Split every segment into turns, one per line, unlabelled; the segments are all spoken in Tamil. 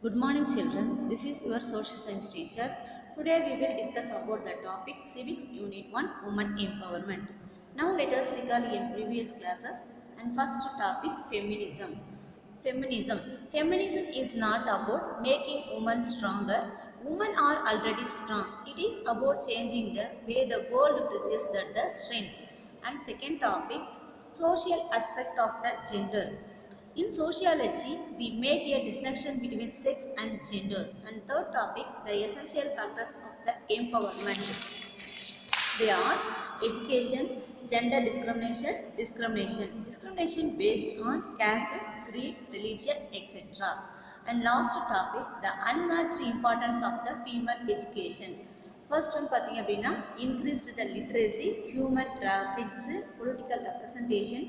Good morning children, this is your social science teacher. Today we will discuss about the topic Civics Unit 1 Women Empowerment. Now let us recall in previous classes and first topic Feminism. Feminism is not about making women stronger. Women are already strong. It is about changing the way the world perceives the strength. And second topic Social aspect of the gender. In sociology, we make a distinction between sex and gender. And third topic, the essential factors of the empowerment. They are education, gender discrimination based on caste, creed, religion, etc. And last topic, the unmatched importance of the female education. First one பார்த்தீங்க அப்படின்னா increased the literacy, human traffics, political representation,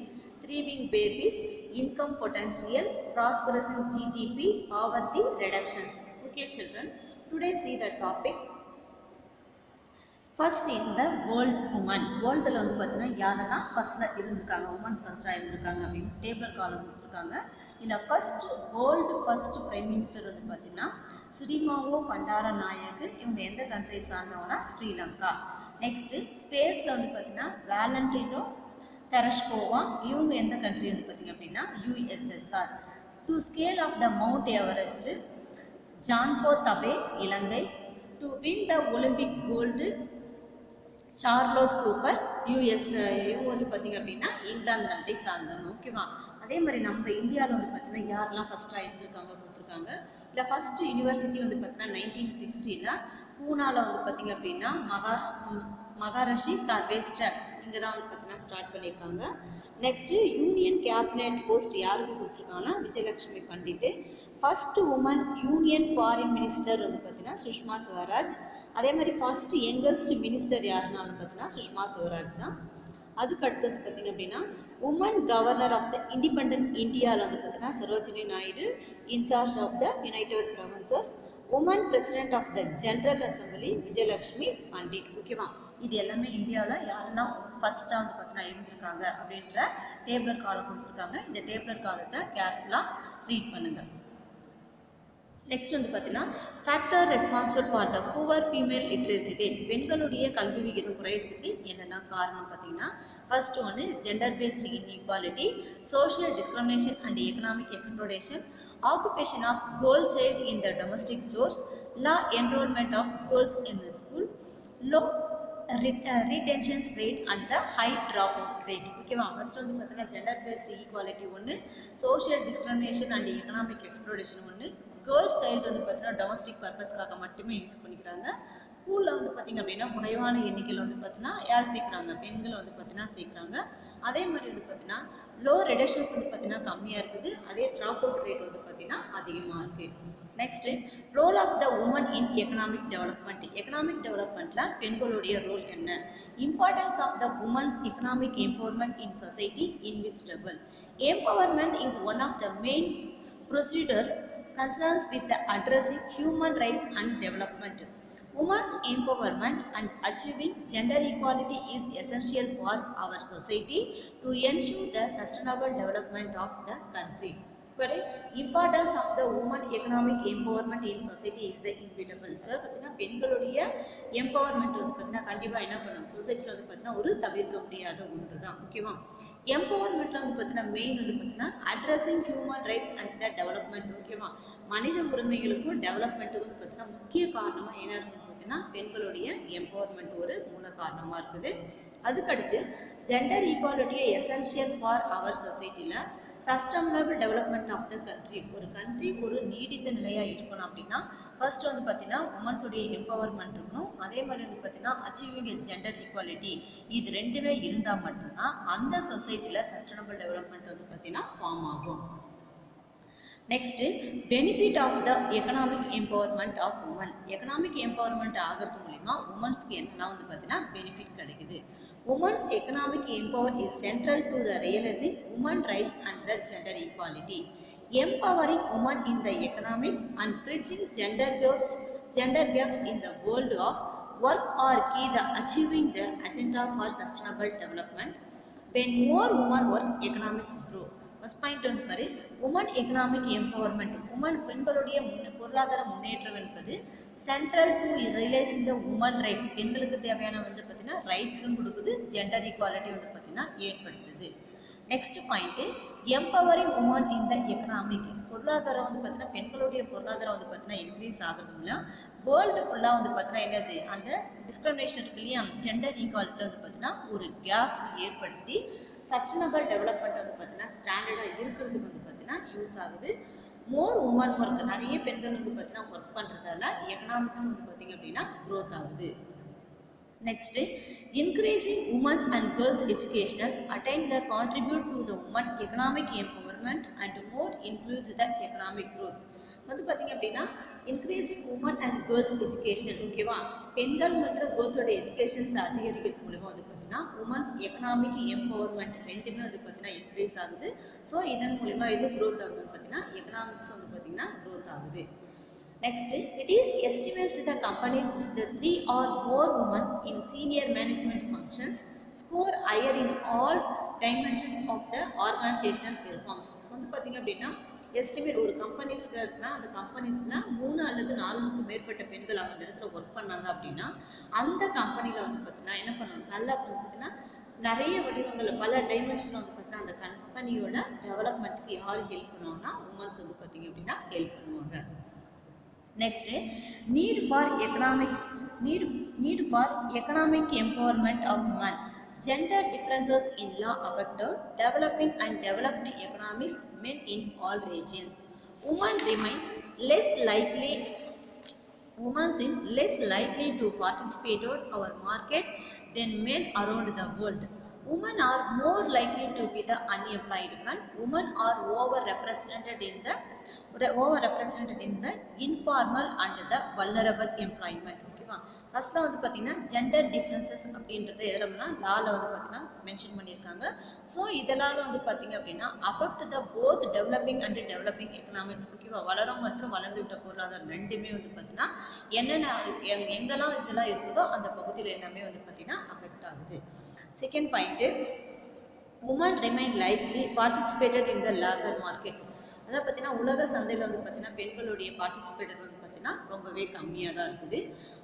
thriving babies, income potential, prosperous in GDP, poverty reductions. Okay children, today see the topic first இந்த வேர்ல்டில் வந்து பார்த்தீங்கன்னா யாருன்னா ஃபர்ஸ்ட்டில் இருந்திருக்காங்க, உமன்ஸ் ஃபர்ஸ்ட்டாக இருந்திருக்காங்க அப்படின்னு டேபிள் காலம் கொடுத்துருக்காங்க. இதில் ஃபர்ஸ்ட் பிரைம் மினிஸ்டர் வந்து பார்த்தீங்கன்னா சிறிமாவோ பண்டார நாயக்கு. இவங்க எந்த கண்ட்ரி சார்ந்தவங்கன்னா ஸ்ரீலங்கா. நெக்ஸ்ட்டு ஸ்பேஸில் வந்து பார்த்தீங்கன்னா வேலண்டினோ தெரஷ்கோவா. இவங்க எந்த கண்ட்ரி வந்து பார்த்தீங்க அப்படின்னா USSR. To scale of the mount Everest Junko Tabei Ilangai. To win the Olympic gold Charlotte Cooper இவங்க வந்து பார்த்தீங்க அப்படின்னா இங்கிலாந்து நாட்டை சார்ந்தவங்க. ஓகேவா? அதே மாதிரி நம்ம இந்தியாவில் வந்து பார்த்தீங்கன்னா யாரெல்லாம் ஃபஸ்ட்டாக இருந்திருக்காங்க கொடுத்துருக்காங்க. இல்லை ஃபஸ்ட்டு யூனிவர்சிட்டி வந்து பார்த்தீங்கன்னா 1960 பூனாவில் வந்து பார்த்தீங்க அப்படின்னா மகாரிஷி கார்வேஸ்டர்ஸ் இங்கே தான் வந்து பார்த்தீங்கன்னா ஸ்டார்ட் பண்ணியிருக்காங்க. நெக்ஸ்ட்டு யூனியன் கேபினெட் போஸ்ட் யாருக்கு கொடுத்துருக்காங்கன்னா Vijayalakshmi Pandit. First woman union foreign minister வந்து பார்த்தீங்கன்னா சுஷ்மா ஸ்வராஜ். அதே மாதிரி ஃபஸ்ட்டு யங்கஸ்ட் மினிஸ்டர் யாருன்னாலும் பார்த்தீங்கன்னா சுஷ்மா ஸ்வராஜ் தான். அதுக்கு அடுத்தது பார்த்திங்க அப்படின்னா woman governor of the independent இந்தியாவில் வந்து பார்த்தீங்கன்னா Sarojini Naidu, in charge of the united provinces. Woman president of the general assembly Vijayalakshmi Pandit. ஓகேவா? இது எல்லாமே இந்தியாவில் யாருன்னா ஃபஸ்ட்டாக வந்து பார்த்தீங்கன்னா இருந்திருக்காங்க அப்படின்ற டேபிளர் காலம் கொடுத்துருக்காங்க. இந்த டேபிளர் காலத்தை கேர்ஃபுல்லாக ரீட் பண்ணுங்கள். நெக்ஸ்ட் வந்து பார்த்தீங்கன்னா factor responsible for the poor female literacy rate. பெண்களுடைய கல்வி விகிதம் குறையிறதுக்கு என்னெல்லாம் காரணம் பார்த்தீங்கன்னா ஃபர்ஸ்ட் ஒன்று gender based inequality, social discrimination and economic exploration, occupation of girl child in the domestic chores, low enrollment of girls in the school, low retention rate and the high dropout rate. ஓகேவா? ஃபர்ஸ்ட் வந்து பார்த்தீங்கன்னா ஜெண்டர் பேஸ்டு ஈக்குவாலிட்டி ஒன்று, social discrimination and economic exploration ஒன்று, கேர்ள்ஸ் சைல்டு வந்து பார்த்தீங்கன்னா டொமஸ்டிக் பர்பஸ்க்காக மட்டுமே யூஸ் பண்ணிக்கிறாங்க. ஸ்கூலில் வந்து பார்த்திங்க அப்படின்னா குறைவான எண்ணிக்கையில் வந்து பார்த்தீங்கன்னா யார் சேர்க்குறாங்க, பெண்கள் வந்து பார்த்தீங்கன்னா சேர்க்குறாங்க. அதே மாதிரி வந்து பார்த்தீங்கன்னா லோ ரிடக்ஷன்ஸ் வந்து பார்த்தீங்கன்னா கம்மியாக இருக்குது. அதே ட்ராப் அவுட் ரேட் வந்து பார்த்தீங்கன்னா அதிகமாக இருக்குது. Next role of the woman in economic development. Economic டெவலப்மெண்ட்டில் பெண்களுடைய ரோல் என்ன? Importance of the women's economic empowerment in society invisible. Empowerment is one of the main procedure concerns with the addressing human rights and development. Women's empowerment and achieving gender equality is essential for our society to ensure the sustainable development of the country. But importance of the woman economic empowerment in society is the inevitable. அதாவது பார்த்தீங்கன்னா பெண்களுடைய எம்பவர்மெண்ட் வந்து பார்த்தீங்கன்னா கண்டிப்பாக என்ன பண்ணும், சொசைட்டியில் வந்து பார்த்தீங்கன்னா ஒரு தவிர்க்க முடியாத ஒன்று தான். ஓகேவா? எம்பவர்மெண்ட்டில் வந்து பார்த்தீங்கன்னா மெயின் வந்து பார்த்தீங்கன்னா addressing human rights and the development. ஓகேவா? மனித உரிமைகளுக்கும் டெவலப்மெண்ட்டுக்கும் வந்து பார்த்தீங்கன்னா முக்கிய காரணமாக என்ன இருக்குன்னு பார்த்தீங்கன்னா பெண்களுடைய எம்பவர்மெண்ட் ஒரு மூல காரணமாக இருக்குது. அதுக்கடுத்து ஜெண்டர் ஈக்குவாலிட்டியை எசென்ஷியல் ஃபார் அவர் சொசைட்டியில் sustainable development of the country. ஒரு கண்ட்ரி ஒரு நீடித்த நிலையாக இருக்கணும் அப்படின்னா ஃபர்ஸ்ட் வந்து பார்த்தீங்கன்னா உமன்ஸுடைய எம்பவர்மெண்ட் இருக்கணும். அதே மாதிரி வந்து பார்த்தீங்கன்னா அச்சீவிங் ஜெண்டர் ஈக்குவாலிட்டி, இது ரெண்டுமே இருந்தால் மட்டும்தான் அந்த சொசைட்டியில் சஸ்டைனபிள் டெவலப்மெண்ட் வந்து பார்த்தீங்கன்னா ஃபார்ம் ஆகும். Next benefit of the economic empowerment of women. Economic empowerment ஆகிறது மூலிமா உமன்ஸ்க்கு என்னெல்லாம் வந்து பார்த்தீங்கன்னா பெனிஃபிட் கிடைக்குது. Women's economic empower is central to the realising women rights and the gender equality. Empowering women in the economic and bridging gender gaps in the world of work are key to achieving the agenda for sustainable development. When more women work, economics grow. First point வந்து பாரு, உமன் எக்கனாமிக் எம்பவர்மெண்ட். உமன் பெண்களுடைய பொருளாதார முன்னேற்றம் என்பது central to realising the women rights. பெண்களுக்கு தேவையான வந்து பார்த்தீங்கன்னா ரைட்ஸும் கொடுக்குது, ஜெண்டர் ஈக்குவாலிட்டி வந்து பார்த்தீங்கன்னா ஏற்படுத்துது. Next point, empowering women in the economic. பொருளாதாரம் வந்து பார்த்தீங்கன்னா பெண்களுடைய பொருளாதாரம் வந்து பார்த்தீங்கன்னா இன்க்ரீஸ் ஆகுறது மூலம் வேர்ல்டு ஃபுல்லாக வந்து பார்த்தீங்கன்னா என்னது அந்த டிஸ்கிரிமினேஷன் இருக்கு இல்லையா, ஜெண்டர் ஈக்குவாலிட்டியில் வந்து பார்த்தீங்கன்னா ஒரு கேப் ஏற்படுத்தி சஸ்டைனபிள் டெவலப்மெண்ட் வந்து பார்த்தீங்கன்னா ஸ்டாண்டர்டாக இருக்கிறதுக்கு வந்து பார்த்தீங்கன்னா யூஸ் ஆகுது. மோர் உமன் ஒர்க், நிறைய பெண்கள் வந்து பார்த்தீங்கன்னா ஒர்க் பண்ணுறதால எக்கனாமிக்ஸ் வந்து பார்த்தீங்க அப்படின்னா க்ரோத் ஆகுது. Next, increasing women's and girls' education attain the contribute to the woman economic empowerment and more includes the economic growth. வந்து பார்த்தீங்க அப்படின்னா increasing woman and girls education, ஓகேவா, பெண்கள் மற்றும் கேர்ள்ஸோட எஜுகேஷன்ஸ் அதிகரிக்கிறது மூலமா வந்து பார்த்தீங்கன்னா உமன்ஸ் எக்கனாமிக் எம்பவர்மெண்ட் ரெண்டுமே வந்து பார்த்தீங்கன்னா இன்க்ரீஸ் ஆகுது. ஸோ இதன் மூலிமா எது க்ரோத் ஆகுதுன்னு பார்த்தீங்கன்னா எக்கனாமிக்ஸ் வந்து பார்த்தீங்கன்னா க்ரோத் ஆகுது. Next, it is estimated the companies with the 3 or more women in senior management functions score higher in all dimensions of the organizational performance. வந்து பார்த்தீங்க அப்படின்னா எஸ்டிமேட் ஒரு கம்பெனிஸ்ல இருக்குன்னா அந்த கம்பெனிஸில் 3 அல்லது 4க்கு மேற்பட்ட பெண்கள் அந்த இடத்துல ஒர்க் பண்ணாங்க அப்படின்னா அந்த கம்பெனியில் வந்து பார்த்தீங்கன்னா என்ன பண்ணணும், நல்லா வந்து பார்த்தீங்கன்னா நிறைய வடிவங்களில் பல டைமென்ஷனில் வந்து பார்த்தீங்கன்னா அந்த கம்பெனியோட டெவலப்மெண்ட்டுக்கு யார் ஹெல்ப் பண்ணுவாங்கன்னா உமன்ஸ் வந்து பார்த்தீங்க அப்படின்னா ஹெல்ப் பண்ணுவாங்க. Next, need for economic empowerment of women. Gender differences in law affected developing and developed economies men in all regions. Women in less likely to participate in our market than men around the world. Women are more likely to be the unemployed one. Women are overrepresented in the informal and the vulnerable employment. ஓகேவா, ஃபர்ஸ்ட்ல வந்து பார்த்தீங்கன்னா ஜெண்டர் டிஃப்ரென்சஸ் அப்படின்றது எதுலன்னா லாவில் வந்து பார்த்தீங்கன்னா மென்ஷன் பண்ணியிருக்காங்க. ஸோ இதெல்லாம் வந்து பார்த்தீங்க அப்படின்னா affect the both developing and developing economics. ஓகேவா, வளரும் மற்றும் வளர்ந்து விட்ட பொருளாதாரம் ரெண்டுமே வந்து பார்த்தீங்கன்னா என்னென்ன எங்கெல்லாம் இதெல்லாம் இருக்குதோ அந்த பகுதியில் எல்லாமே வந்து பார்த்தீங்கன்னா அஃபெக்ட் ஆகுது. Second point, woman remain likely participated in the labour market. அதாவது பார்த்தீங்கன்னா உலக சந்தையில் வந்து பார்த்தீங்கன்னா பெண்களுடைய பார்ட்டிசிபேட்டட் வந்து பார்த்தீங்கன்னா ரொம்பவே கம்மியாக தான் இருக்குது.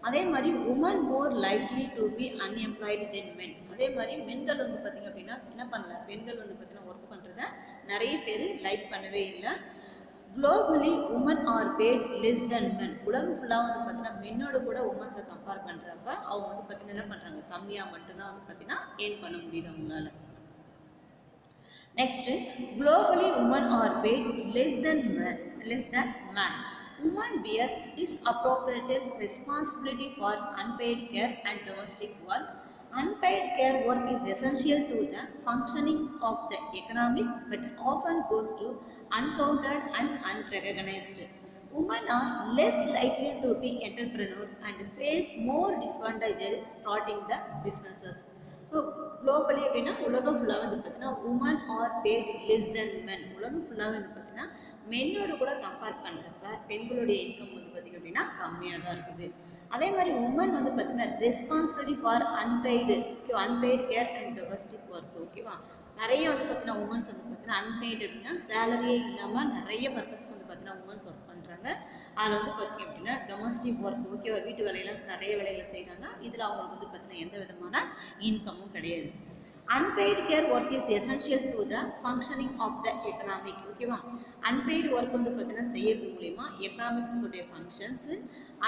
அதே மாதிரி women more likely to be unemployed than men. அதே மாதிரி பெண்கள் வந்து பார்த்தீங்க அப்படின்னா என்ன பண்ணல, பெண்கள் வந்து பார்த்தீங்கன்னா ஒர்க் பண்ணுறத நிறைய பேர் லைக் பண்ணவே இல்லை. Globally women are paid less than men. உலகம் ஃபுல்லாக வந்து பார்த்தீங்கன்னா மென்னோட கூட உமன்ஸை கம்பேர் பண்ணுறப்ப அவங்க வந்து பார்த்தீங்கன்னா என்ன பண்ணுறாங்க, கம்மியாக மட்டும்தான் வந்து பார்த்தீங்கன்னா ஏர்ன் பண்ண முடியுது அவங்களால. Next, globally women are paid less than man. Women bear disappropriate responsibility for unpaid care and domestic work. Unpaid care work is essential to the functioning of the economy but often goes to uncounted and unrecognized. Women are less likely to be entrepreneurs and face more disadvantages starting the businesses. So globally அப்படின்னா உலகம் ஃபுல்லாக வந்து பார்த்தீங்கன்னா women are paid less than men. உலகம் ஃபுல்லாக வந்து பார்த்தீங்கன்னா மென்னோட கூட கம்பேர் பண்ணுறப்ப பெண்களுடைய இன்கம் வந்து பார்த்திங்க அப்படின்னா கம்மியாக தான் இருக்குது. அதே மாதிரி உமன் வந்து பார்த்தீங்கன்னா responsibility for unpaid care and domestic work. ஓகேவா, நிறைய வந்து பார்த்தீங்கன்னா உமன்ஸ் வந்து பார்த்தீங்கன்னா அன்பெய்டு அப்படின்னா சேலரியே இல்லாமல் நிறைய பர்பஸ்க்கு வந்து பார்த்தீங்கன்னா உமன்ஸ் ஒர்க் பண்ணுறாங்க. அதில் வந்து பார்த்திங்க அப்படின்னா டொமஸ்டிக் ஒர்க், ஓகேவா, வீட்டு வேலையில் நிறைய வேலைகளை செய்கிறாங்க. இதில் அவங்களுக்கு வந்து பார்த்தீங்கன்னா எந்த விதமான இன்கமும் கிடையாது. Unpaid care work is essential to the functioning of the economic. ஓகேவா, அன்பெய்டு ஒர்க் வந்து பார்த்தீங்கன்னா செய்யறது மூலிமா எக்கனாமிக்ஸ் உடைய ஃபங்க்ஷன்ஸ்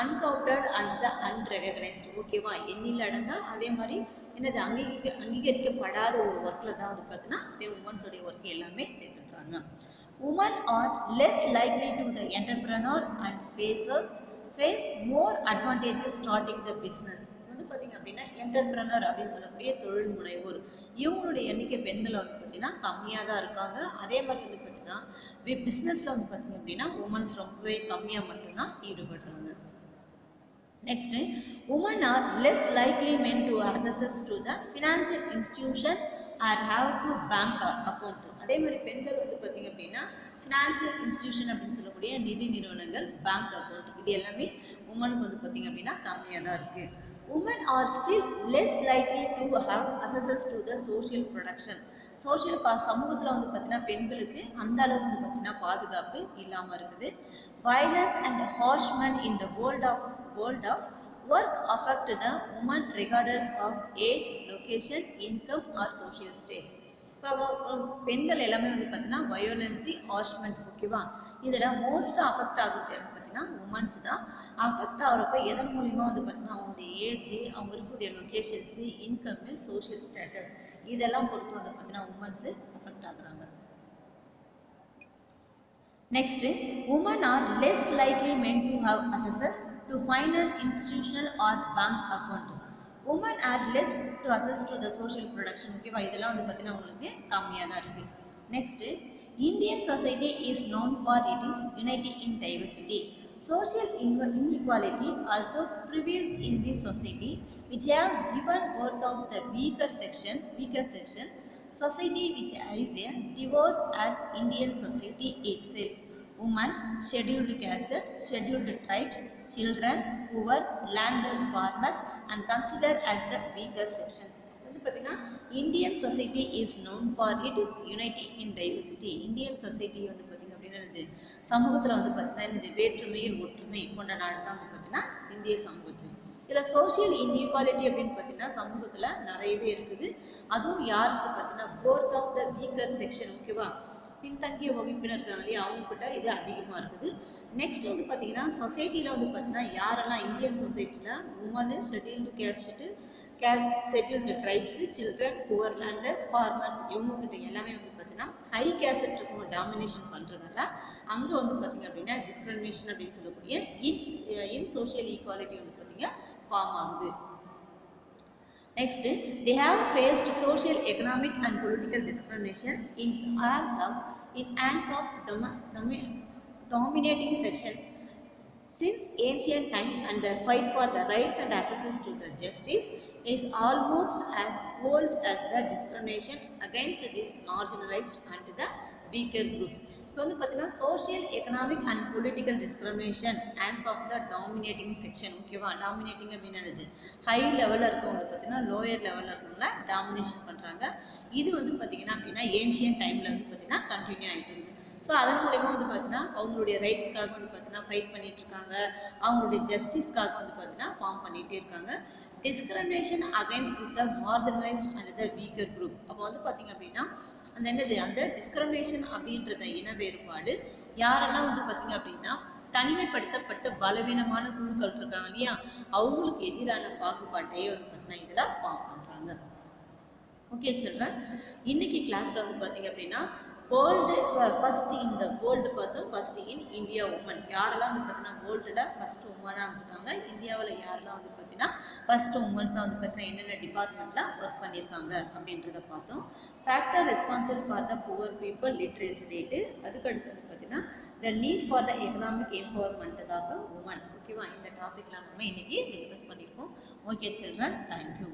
அன்கவுண்டட் அண்ட் த அன்ரெகனைஸ்டு. ஓகேவா, எண்ணில் அடங்க அதே மாதிரி என்னது அங்கீகரிக்கப்படாத ஒரு ஒர்க்கில் தான் வந்து பார்த்தீங்கன்னா உமன்ஸோடைய ஒர்க் எல்லாமே சேர்த்துட்றாங்க. Women are less likely to the entrepreneur and face more advantages starting the business. வந்து பார்த்தீங்க அப்படின்னா என்டர்பிரனர் அப்படின்னு சொல்லக்கூடிய தொழில் முனைவோர் இவங்களுடைய எண்ணிக்கை பெண்கள் வந்து பார்த்தீங்கன்னா கம்மியாக தான் இருக்காங்க. அதே மாதிரி வந்து பார்த்தீங்கன்னா பிஸ்னஸில் வந்து பார்த்தீங்க அப்படின்னா உமன்ஸ் ரொம்பவே கம்மியாக மட்டும்தான் ஈடுபடுறாங்க. Next, women are less likely men to access to the financial institution or have to bank account. அதே மாதிரி பெண்கள் வந்து பார்த்தீங்க அப்படின்னா ஃபினான்சியல் இன்ஸ்டிடியூஷன் அப்படின்னு சொல்லக்கூடிய நிதி நிறுவனங்கள், பேங்க் அக்கௌண்ட், இது எல்லாமே உமனுக்கு வந்து பார்த்தீங்க அப்படின்னா கம்மியாக தான் இருக்குது. Women are still less likely to have access to the social protection. Social சமூகத்தில் வந்து பார்த்தீங்கன்னா பெண்களுக்கு அந்த அளவு வந்து பார்த்தீங்கன்னா பாதுகாப்பு இல்லாமல் இருக்குது. Violence and harassment in the world of work affect the woman regardless of age, location, income or social status. இப்போ பெண்கள் எல்லாமே வந்து பார்த்தீங்கன்னா வயோலன்சி ஹாரஸ்மெண்ட் ஓகேவா, இதில் மோஸ்ட் அஃபெக்ட் ஆகுது பார்த்தீங்கன்னா உமன்ஸ் தான். அஃபெக்ட் ஆகிறப்ப எதன் மூலிமா வந்து பார்த்தீங்கன்னா அவங்களுடைய ஏஜ், அவங்க இருக்கக்கூடிய லொக்கேஷன்ஸு, இன்கம்மு, சோஷியல் ஸ்டேட்டஸ் இதெல்லாம் பொறுத்து வந்து பார்த்தீங்கன்னா உமன்ஸு அஃபெக்ட் ஆகுறாங்க. Next, women are less likely meant to have access to find an institutional or bank account. Women are less to access to the social production. ஓகேவா, இதெல்லாம் வந்து பார்த்தீங்கன்னா உங்களுக்கு கம்மியாக தான் இருக்குது. Next, Indian society is known for its unity in diversity. Social inequality also prevails in this society, which have given birth of the weaker section, society which is a diverse as Indian society itself. Women, scheduled caste, scheduled tribes, children, poor, landless farmers and considered as the weaker section. வந்து பார்த்தீங்கன்னா Indian society is known for it is unity in diversity. Indian society வந்து பார்த்தீங்க அப்படின்னா சமூகத்தில் வந்து பார்த்தீங்கன்னா இந்த வேற்றுமையில் ஒற்றுமை கொண்ட நாடு தான் வந்து பார்த்தீங்கன்னா இந்திய சமூகத்தில். இதில் சோஷியல் இன்இக்வாலிட்டி அப்படின்னு பார்த்தீங்கன்னா சமூகத்தில் நிறையவே இருக்குது. அதுவும் யாருக்கு பார்த்தீங்கன்னா போர்த் ஆஃப் த வீக்கர் செக்ஷன் ஓகேவா, பின்தங்கிய வகுப்பினர் இருக்காங்க இல்லையா, அவங்கக்கிட்ட இது அதிகமாக இருக்குது. நெக்ஸ்ட் வந்து பார்த்தீங்கன்னா சொசைட்டியில் வந்து பார்த்தீங்கன்னா யாரெல்லாம் இந்தியன் சொசைட்டியில் woman, scheduled tribes, children, poor ladders, farmers இவங்ககிட்ட எல்லாமே வந்து பார்த்தீங்கன்னா ஹை கேஸ்ட் இருக்கும் டாமினேஷன் பண்ணுறதால அங்கே வந்து பார்த்தீங்க அப்படின்னா டிஸ்கிரிமினேஷன் அப்படின்னு சொல்லக்கூடிய இன் சோஷியல் ஈக்குவாலிட்டி வந்து பார்த்தீங்கன்னா ஃபார்ம் ஆகுது. Next, they have faced social, economic and political discrimination in hands of dominating sections since ancient time, and their fight for the rights and access to the justice is almost as old as the discrimination against this marginalized and the weaker group. இப்போ வந்து பார்த்தீங்கன்னா social, economic and political discrimination hands of the dominating section ஓகேவா. டாமினேட்டிங் அப்படின்னு ஹை லெவலில் இருக்கவங்க பார்த்தீங்கன்னா லோயர் லெவலில் இருக்கவங்கள டாமினேஷன் பண்ணுறாங்க. இது வந்து பார்த்தீங்கன்னா அப்படின்னா ஏன்ஷியன் டைமில் வந்து பார்த்தீங்கன்னா கண்டினியூ ஆகிட்டு இருக்குது. ஸோ அதன் மூலயமா வந்து பார்த்தீங்கன்னா அவங்களுடைய ரைட்ஸ்க்காக வந்து பார்த்தீங்கன்னா ஃபைட் பண்ணிட்டு இருக்காங்க, அவங்களுடைய ஜஸ்டிஸ்க்காக வந்து பார்த்தீங்கன்னா ஃபார்ம் பண்ணிகிட்டே இருக்காங்க. Discrimination against the marginalised and the weaker group. அப்போ வந்து பார்த்தீங்க அப்படின்னா அந்த டிஸ்கிரிமினேஷன் அப்படின்றத இன வேறுபாடு யாரெல்லாம் வந்து பார்த்தீங்க அப்படின்னா தனிமைப்படுத்தப்பட்ட பலவீனமான குழுக்கள் இருக்காங்க இல்லையா, அவங்களுக்கு எதிரான பாகுபாட்டையே வந்து பார்த்தீங்கன்னா இதில் ஃபார்ம் பண்ணுறாங்க. ஓகே சில்ட்ரன், இன்னைக்கு கிளாஸில் வந்து பார்த்தீங்க அப்படின்னா world first in the world பார்த்தோம். ஃபர்ஸ்ட் இன் இந்தியா உமன் யாரெல்லாம் வந்து பார்த்தீங்கன்னா வேர்ல்டில் ஃபர்ஸ்ட் உமனாக இருந்திருக்காங்க, இந்தியாவில் யாரெல்லாம் வந்து பார்த்தீங்கன்னா ஃபர்ஸ்ட் உமன்ஸாக வந்து பார்த்தீங்கன்னா என்னென்ன டிபார்ட்மெண்ட்டில் ஒர்க் பண்ணியிருக்காங்க அப்படின்றத பார்த்தோம். Factor responsible for the poor people literacy rate, அதுக்கடுத்து வந்து பார்த்தீங்கன்னா the need for the economic empowerment of a woman ஓகேவா. இந்த டாப்பிக்லாம் நம்ம இன்னைக்கு டிஸ்கஸ் பண்ணியிருக்கோம். Okay children, thank you.